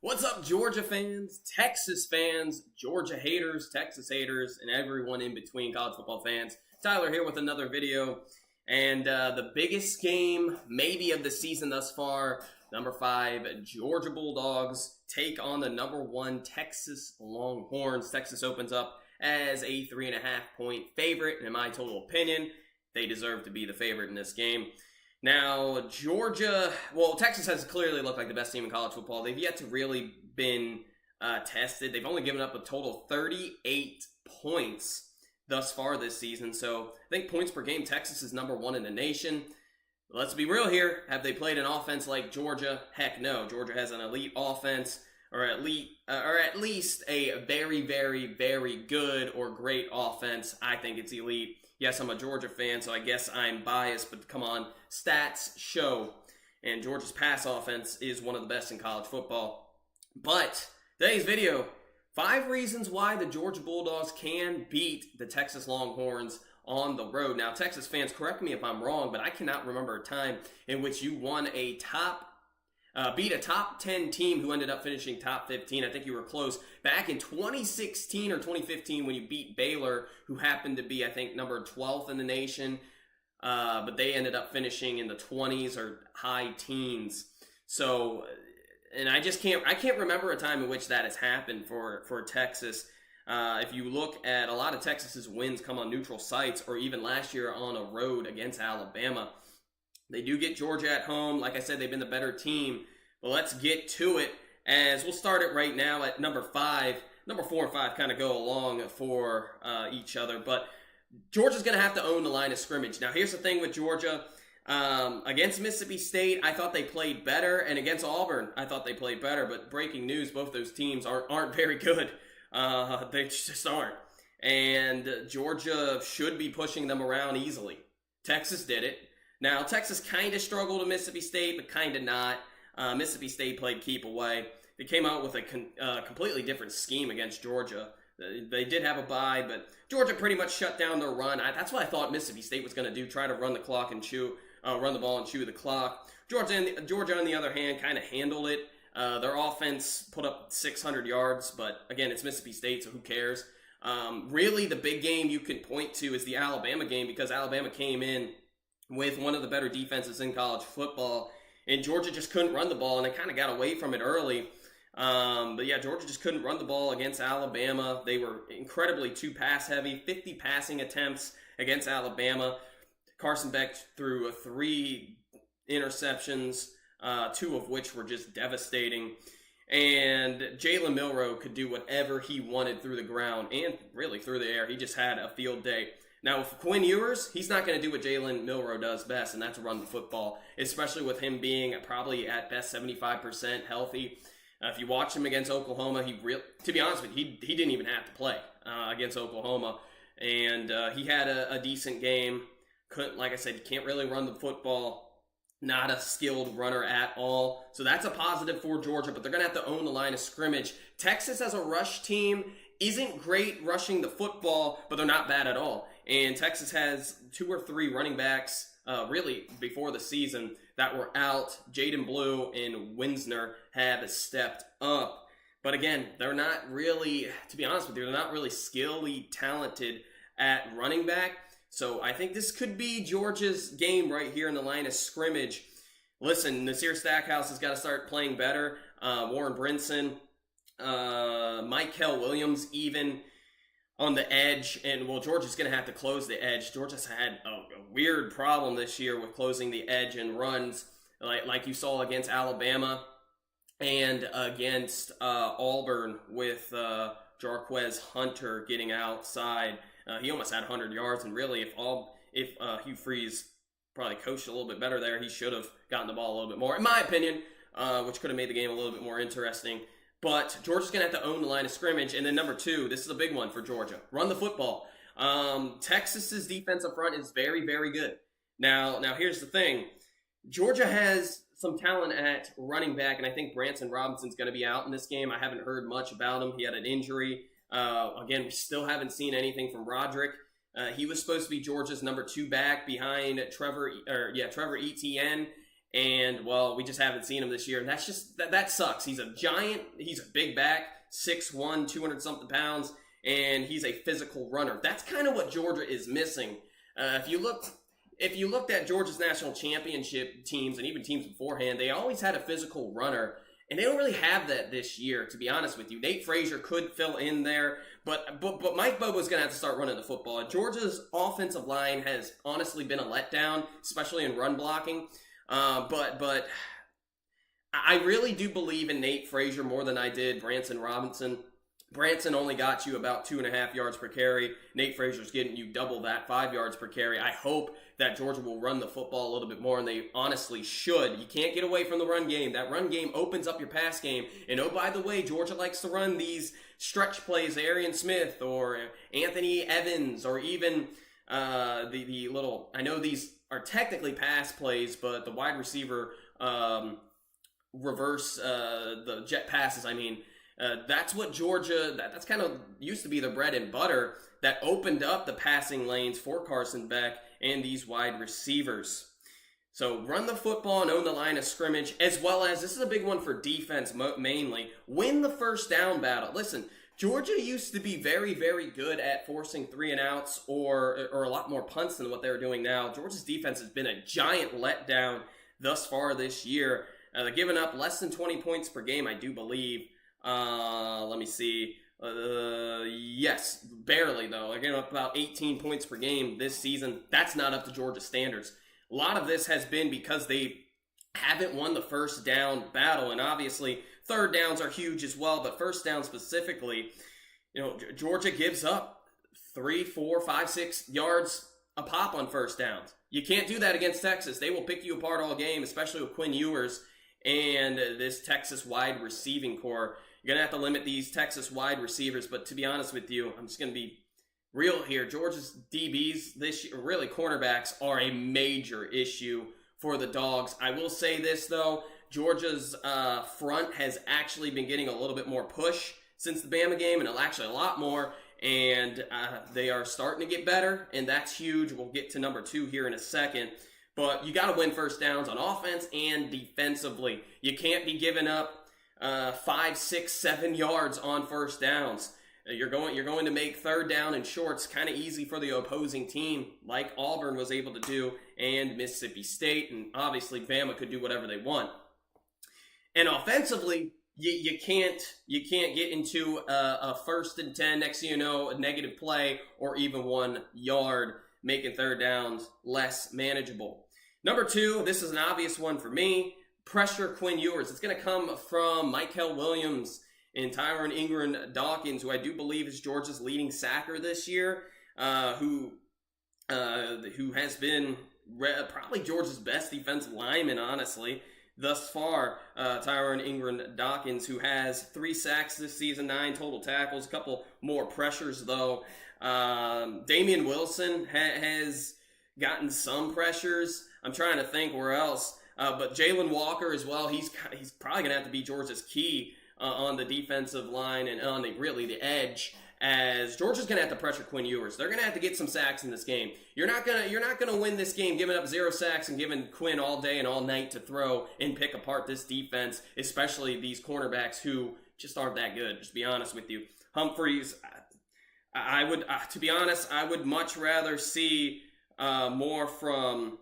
What's up, Georgia fans, Texas fans, Georgia haters, Texas haters, and everyone in between, college football fans? Tyler here with another video. And the biggest game, maybe, of the season thus far, number 5, Georgia Bulldogs take on the number 1 Texas Longhorns. Texas opens up as a 3.5-point favorite, and in my total opinion, they deserve to be the favorite in this game. Now, Texas has clearly looked like the best team in college football. They've yet to really been tested. They've only given up a total of 38 points thus far this season. So I think points per game, Texas is number 1 in the nation. Let's be real here. Have they played an offense like Georgia? Heck no. Georgia has an elite offense, or at least a very, very, very good or great offense. I think it's elite. Yes, I'm a Georgia fan, so I guess I'm biased, but come on, stats show. And Georgia's pass offense is one of the best in college football. But today's video, 5 reasons why the Georgia Bulldogs can beat the Texas Longhorns on the road. Now, Texas fans, correct me if I'm wrong, but I cannot remember a time in which you beat a top 10 team who ended up finishing top 15. I think you were close back in 2016 or 2015 when you beat Baylor, who happened to be, I think, number 12th in the nation. But they ended up finishing in the 20s or high teens. So, and I can't remember a time in which that has happened for Texas. If you look at a lot of Texas's wins come on neutral sites, or even last year on a road against Alabama. They do get Georgia at home. Like I said, they've been the better team. But let's get to it, as we'll start it right now at number 5. Number 4 and 5 kind of go along for each other. But Georgia's going to have to own the line of scrimmage. Now, here's the thing with Georgia. Against Mississippi State, I thought they played better. And against Auburn, I thought they played better. But breaking news, both those teams aren't very good. They just aren't. And Georgia should be pushing them around easily. Texas did it. Now, Texas kind of struggled with Mississippi State, but kind of not. Mississippi State played keep away. They came out with a completely different scheme against Georgia. They did have a bye, but Georgia pretty much shut down their run. That's what I thought Mississippi State was going to do, try to run the clock and run the ball and chew the clock. Georgia, on the other hand, kind of handled it. Their offense put up 600 yards, but again, it's Mississippi State, so who cares? Really, the big game you can point to is the Alabama game, because Alabama came in with one of the better defenses in college football, and Georgia just couldn't run the ball, and they kind of got away from it early. But yeah, Georgia just couldn't run the ball against Alabama. They were incredibly too pass heavy, 50 passing attempts against Alabama. Carson Beck threw 3 interceptions, 2 of which were just devastating. And Jalen Milroe could do whatever he wanted through the ground and really through the air. He just had a field day. Now, with Quinn Ewers, he's not going to do what Jalen Milroe does best, and that's run the football, especially with him being probably at best 75% healthy. If you watch him against Oklahoma, to be honest with you, he didn't even have to play against Oklahoma, and he had a decent game. Like I said, you can't really run the football. Not a skilled runner at all. So that's a positive for Georgia, but they're going to have to own the line of scrimmage. Texas as a rush team isn't great rushing the football, but they're not bad at all. And Texas has 2 or 3 running backs, really, before the season that were out. Jaden Blue and Winsner have stepped up. But again, they're not really, to be honest with you, they're not really skillfully talented at running back. So I think this could be Georgia's game right here in the line of scrimmage. Listen, Nasir Stackhouse has got to start playing better. Warren Brinson, Michael Williams even on the edge. And, well, Georgia's going to have to close the edge. Georgia's had a weird problem this year with closing the edge and runs, like you saw against Alabama and against Auburn with Jarquez Hunter getting outside. He almost had 100 yards, and really, if Hugh Freeze probably coached a little bit better there, he should have gotten the ball a little bit more, in my opinion, which could have made the game a little bit more interesting. But Georgia's going to have to own the line of scrimmage. And then number 2, this is a big one for Georgia. Run the football. Texas's defense up front is very, very good. Now here's the thing. Georgia has some talent at running back, and I think Branson Robinson's going to be out in this game. I haven't heard much about him. He had an injury. Again, we still haven't seen anything from Roderick. He was supposed to be Georgia's number 2 back behind Trevor Etienne And, well, we just haven't seen him this year. And that's just, that sucks. He's a giant. He's a big back, 6'1", 200-something pounds. And he's a physical runner. That's kind of what Georgia is missing. If you looked at Georgia's national championship teams and even teams beforehand, they always had a physical runner. And they don't really have that this year, to be honest with you. Nate Frazier could fill in there, but Mike Bobo's going to have to start running the football. Georgia's offensive line has honestly been a letdown, especially in run blocking. But I really do believe in Nate Frazier more than I did Branson Robinson. Branson only got you about 2.5 yards per carry. Nate Frazier's getting you double that, 5 yards per carry. I hope that Georgia will run the football a little bit more, and they honestly should. You can't get away from the run game. That run game opens up your pass game. And oh, by the way, Georgia likes to run these stretch plays, Arian Smith or Anthony Evans, or even the little, I know these are technically pass plays, but the wide receiver reverse, the jet passes, that's what Georgia, that's kind of used to be the bread and butter that opened up the passing lanes for Carson Beck and these wide receivers. So run the football and own the line of scrimmage, as well as, this is a big one for defense mainly, win the first down battle. Listen, Georgia used to be very, very good at forcing 3-and-outs or a lot more punts than what they're doing now. Georgia's defense has been a giant letdown thus far this year. They're giving up less than 20 points per game, I do believe. Let me see. Yes, barely though. They're getting up about 18 points per game this season. That's not up to Georgia standards. A lot of this has been because they haven't won the first down battle, and obviously third downs are huge as well, but first down specifically, Georgia gives up 3, 4, 5, 6 yards a pop on first downs. You can't do that against Texas. They will pick you apart all game, especially with Quinn Ewers and this Texas wide receiving core. You're going to have to limit these Texas wide receivers, but to be honest with you, I'm just going to be real here. Georgia's DBs this year, really cornerbacks, are a major issue for the Dogs. I will say this, though. Georgia's front has actually been getting a little bit more push since the Bama game, and actually a lot more, and they are starting to get better, and that's huge. We'll get to number 2 here in a second. But you got to win first downs on offense and defensively. You can't be giving up 5, 6, 7 yards on first downs. You're going to make third down and shorts kind of easy for the opposing team, like Auburn was able to do, and Mississippi State, and obviously Bama could do whatever they want. And offensively, you can't get into a 1st and 10, next thing you know, a negative play, or even 1 yard, making third downs less manageable. Number 2, this is an obvious one for me. Pressure Quinn Ewers. It's going to come from Michael Williams and Tyron Ingram Dawkins, who I do believe is Georgia's leading sacker this year, who has been probably Georgia's best defensive lineman, honestly, thus far. Tyron Ingram Dawkins, who has 3 sacks this season, 9 total tackles, a couple more pressures, though. Damian Wilson has gotten some pressures. I'm trying to think where else. But Jalen Walker as well, he's probably going to have to be Georgia's key on the defensive line and on the edge, as Georgia's going to have to pressure Quinn Ewers. They're going to have to get some sacks in this game. You're not going to win this game giving up 0 sacks and giving Quinn all day and all night to throw and pick apart this defense, especially these cornerbacks who just aren't that good, just to be honest with you. Humphreys, I would, to be honest, I would much rather see more from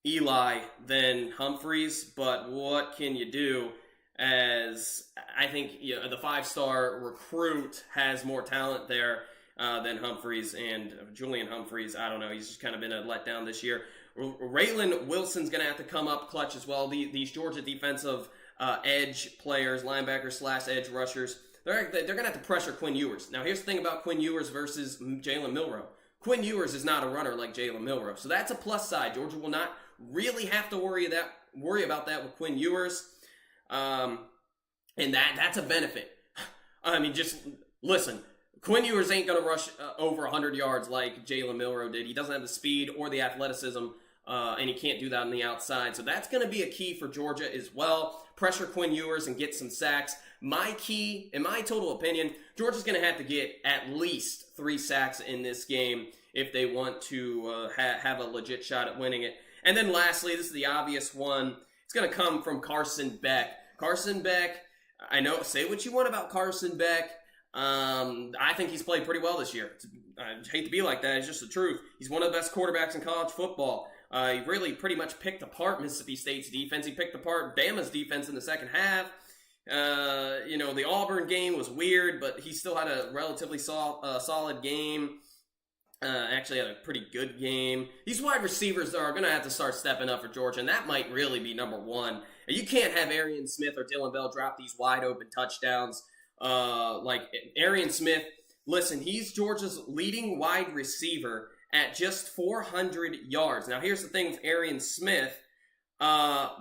Eli than Humphreys, but what can you do? As I think the 5-star recruit has more talent there than Humphreys, and Julian Humphreys, I don't know, he's just kind of been a letdown this year. Raylan Wilson's going to have to come up clutch as well. These Georgia defensive edge players, linebackers / edge rushers, they're going to have to pressure Quinn Ewers. Now, here's the thing about Quinn Ewers versus Jalen Milroe. Quinn Ewers is not a runner like Jalen Milroe, so that's a plus side. Georgia will not really have to worry about that with Quinn Ewers. And that's a benefit. I mean, just listen, Quinn Ewers ain't going to rush over 100 yards like Jalen Milroe did. He doesn't have the speed or the athleticism, and he can't do that on the outside. So that's going to be a key for Georgia as well. Pressure Quinn Ewers and get some sacks. My key, in my total opinion, Georgia's going to have to get at least 3 sacks in this game if they want to have a legit shot at winning it. And then lastly, this is the obvious one. It's going to come from Carson Beck. Carson Beck, I know, say what you want about Carson Beck. I think he's played pretty well this year. I hate to be like that. It's just the truth. He's one of the best quarterbacks in college football. He really pretty much picked apart Mississippi State's defense. He picked apart Bama's defense in the second half. The Auburn game was weird, but he still had a relatively solid game. Actually had a pretty good game. These wide receivers are going to have to start stepping up for Georgia, and that might really be number one. You can't have Arian Smith or Dylan Bell drop these wide open touchdowns. Like Arian Smith, listen, he's Georgia's leading wide receiver at just 400 yards. Now, here's the thing with Arian Smith.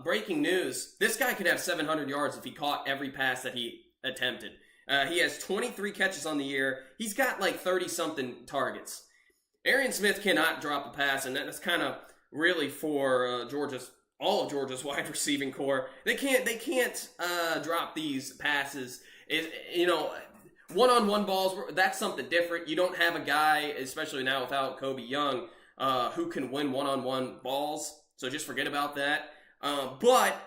Breaking news, this guy could have 700 yards if he caught every pass that he attempted. He has 23 catches on the year. He's got like 30-something targets. Arian Smith cannot drop a pass, and that's kind of really for all of Georgia's wide receiving core. They can't drop these passes. One-on-one balls, that's something different. You don't have a guy, especially now without Kobe Young, who can win one-on-one balls. So just forget about that. But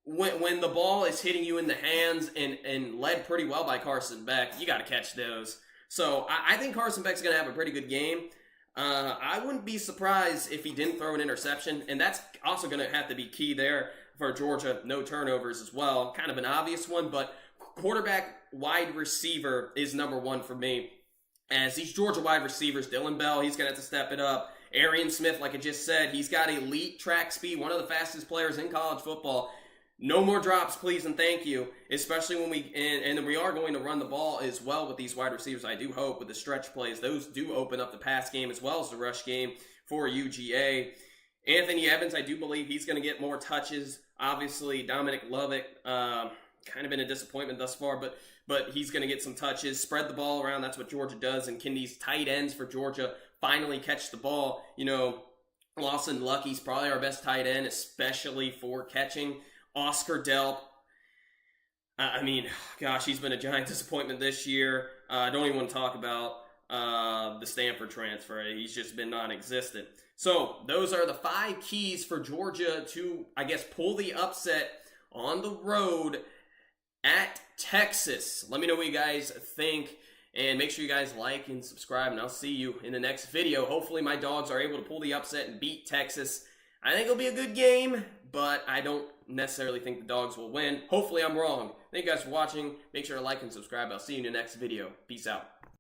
when the ball is hitting you in the hands and led pretty well by Carson Beck, you got to catch those. So I think Carson Beck's going to have a pretty good game. I wouldn't be surprised if he didn't throw an interception, and that's also going to have to be key there for Georgia. No turnovers as well. Kind of an obvious one, but quarterback, wide receiver is number one for me. As these Georgia wide receivers, Dylan Bell, he's going to have to step it up. Arian Smith, like I just said, he's got elite track speed, one of the fastest players in college football. No more drops, please, and thank you. Especially when and we are going to run the ball as well with these wide receivers. I do hope with the stretch plays, those do open up the pass game as well as the rush game for UGA. Anthony Evans, I do believe he's going to get more touches. Obviously, Dominic Lovett, kind of been a disappointment thus far, but he's going to get some touches. Spread the ball around. That's what Georgia does. And can these tight ends for Georgia finally catch the ball? Lawson Lucky's probably our best tight end, especially for catching. Oscar Delp, he's been a giant disappointment this year. I don't even want to talk about the Stanford transfer. He's just been non-existent. So those are the 5 keys for Georgia to, pull the upset on the road at Texas. Let me know what you guys think, and make sure you guys like and subscribe, and I'll see you in the next video. Hopefully my dogs are able to pull the upset and beat Texas. I think it'll be a good game, but I don't necessarily think the dogs will win. Hopefully I'm wrong. Thank you guys for watching. Make sure to like and subscribe. I'll see you in the next video. Peace out.